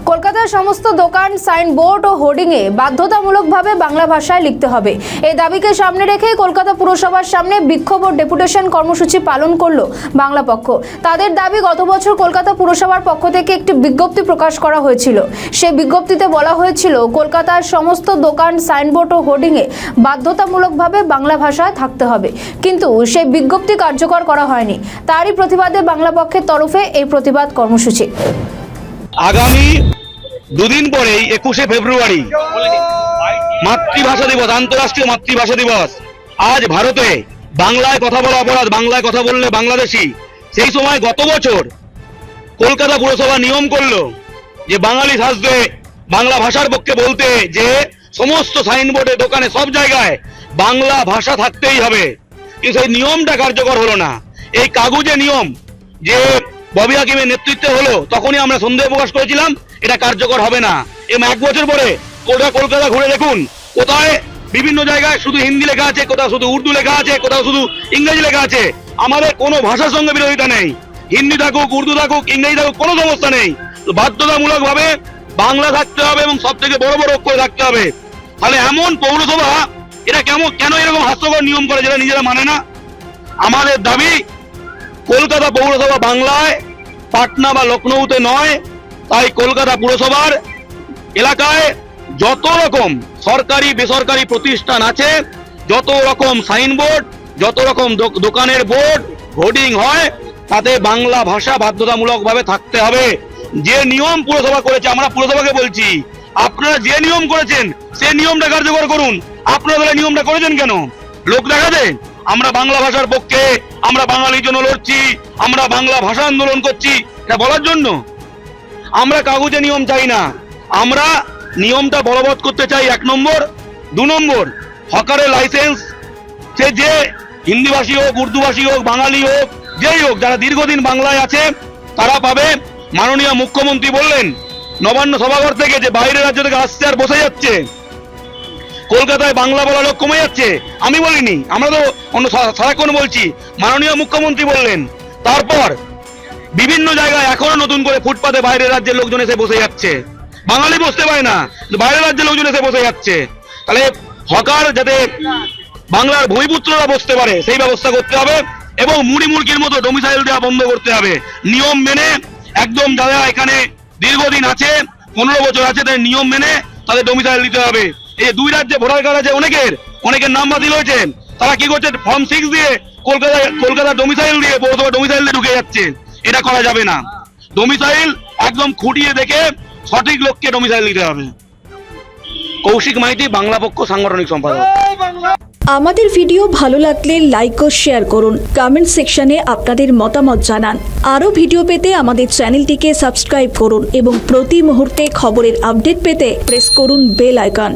কলকাতার সমস্ত দোকান, সাইনবোর্ড ও হোর্ডিংয়ে বাধ্যতামূলকভাবে বাংলা ভাষায় লিখতে হবে। এই দাবিকে সামনে রেখে কলকাতা পুরসভার সামনে বিক্ষোভ ও ডেপুটেশন কর্মসূচি পালন করল বাংলা পক্ষ। তাদের দাবি, গত বছর কলকাতা পুরসভার পক্ষ থেকে একটি বিজ্ঞপ্তি প্রকাশ করা হয়েছিল। সেই বিজ্ঞপ্তিতে বলা হয়েছিল কলকাতার সমস্ত দোকান, সাইনবোর্ড ও হোর্ডিংয়ে বাধ্যতামূলকভাবে বাংলা ভাষায় থাকতে হবে, কিন্তু সেই বিজ্ঞপ্তি কার্যকর করা হয়নি। তারই প্রতিবাদে বাংলা পক্ষের তরফে এই প্রতিবাদ কর্মসূচি। আগামী দুদিন পরেই 21শে ফেব্রুয়ারি মাতৃভাষা দিবস, আন্তর্জাতিক মাতৃভাষা দিবস। আজ ভারতে বাংলায় কথা বলা অপরাধ, বাংলায় কথা বললে বাংলাদেশি। সেই সময় গত বছর কলকাতা পুরসভা নিয়ম করলো যে বাঙালি সাজতে বাংলা ভাষার পক্ষে বলতে, যে সমস্ত সাইনবোর্ডে, দোকানে, সব জায়গায় বাংলা ভাষা থাকতেই হবে। কিন্তু সেই নিয়মটা কার্যকর হলো না। এই কাগজে নিয়ম যে ববি হাকিমের নেতৃত্বে হলো, তখনই আমরা সন্দেহ প্রকাশ করেছিলাম এটা কার্যকর হবে না। এবং 1 বছর পরে কলকাতা ঘুরে দেখুন, কোথায় বিভিন্ন জায়গায় শুধু হিন্দি লেখা আছে, কোথাও শুধু উর্দু লেখা আছে, কোথাও শুধু ইংরেজি লেখা আছে। আমাদের কোনো ভাষার সঙ্গে বিরোধিতা নেই, হিন্দি থাকুক, উর্দু থাকুক, ইংরেজি থাকুক, কোনো সমস্যা নেই। বাধ্যতামূলক ভাবে বাংলা থাকতে হবে এবং সব থেকে বড় বড় অক্ষরে থাকতে হবে। তাহলে এমন পৌরসভা এরা কেন এরকম হাস্যকর নিয়ম করে যেটা নিজেরা মানে না? আমাদের দাবি, কলকাতা পৌরসভা বাংলায়, পাটনা বা লখনৌতে নয়। তাই কলকাতা পুরসভার এলাকায় যত রকম সরকারি বেসরকারি প্রতিষ্ঠান আছে, যত রকম সাইনবোর্ড, যত রকম দোকানের বোর্ড, হোর্ডিং হয়, তাতে বাংলা ভাষা বাধ্যতামূলকভাবে থাকতে হবে। যে নিয়ম পুরসভা করেছে, আমরা পুরসভাকে বলছি, আপনারা যে নিয়ম করেছেন সে নিয়মটা কার্যকর করুন। আপনারা নিয়মটা করেছেন কেন? লোক দেখাতে? আমরা বাংলা ভাষার পক্ষে, আমরা বাঙালির জন্য লড়ছি, আমরা বাংলা ভাষা আন্দোলন করছি, এটা বলার জন্য? আমরা কাগজে নিয়ম চাই না, আমরা নিয়মটা বলবৎ করতে চাই। 1 নম্বর। 2 নম্বর, হকারের লাইসেন্স সে যে হিন্দিভাষী হোক, উর্দুভাষী হোক, বাঙালি হোক, যেই হোক, যারা দীর্ঘদিন বাংলায় আছে তারা পাবে। মাননীয় মুখ্যমন্ত্রী বললেন নবান্ন সভাঘর থেকে যে বাইরের রাজ্য থেকে আসছে আর বসে যাচ্ছে, কলকাতায় বাংলা বলা লোক কমে যাচ্ছে। আমি বলিনি, আমরা তো অন্য সারাক্ষণ বলছি, মাননীয় মুখ্যমন্ত্রী বললেন। তারপর বিভিন্ন জায়গায় এখনো নতুন করে ফুটপাতে বাইরের রাজ্যের লোকজন এসে বসে যাচ্ছে। বাঙালি বসতে পারে না, বাইরের রাজ্যের লোকজন এসে বসে যাচ্ছে। তাহলে হকার যাতে বাংলার ভূমিপুত্ররা বসতে পারে সেই ব্যবস্থা করতে হবে, এবং মুড়ি মুরগির মতো ডোমিসাইল দেওয়া বন্ধ করতে হবে। নিয়ম মেনে একদম যারা এখানে দীর্ঘদিন আছে, 15 বছর আছে, তাদের নিয়ম মেনে তাদের ডোমিসাইল দিতে হবে। এই 2 রাজ্যে ভোটার কার্ড আছে অনেকের নাম বাতিল হয়েছে। তারা কি করছে? ফর্ম 6 দিয়ে কলকাতা ডোমিসাইল দিয়ে, পৌরসভা ডোমিসাইল দিয়ে ঢুকে যাচ্ছে। এটা করা যাবে না। ডোমিসাইল একদম খুঁটিয়ে দেখে সঠিক লোককে ডোমিসাইল দিতে হবে। কৌশিক মাইতি, বাংলা পক্ষ সাংগঠনিক সম্পাদক। আমাদের ভিডিও ভালো লাগলে লাইক ও শেয়ার করুন, কমেন্ট সেকশনে আপনাদের মতামত জানান। আরও ভিডিও পেতে আমাদের চ্যানেলটিকে সাবস্ক্রাইব করুন এবং প্রতি মুহূর্তে খবরের আপডেট পেতে প্রেস করুন বেল আইকন।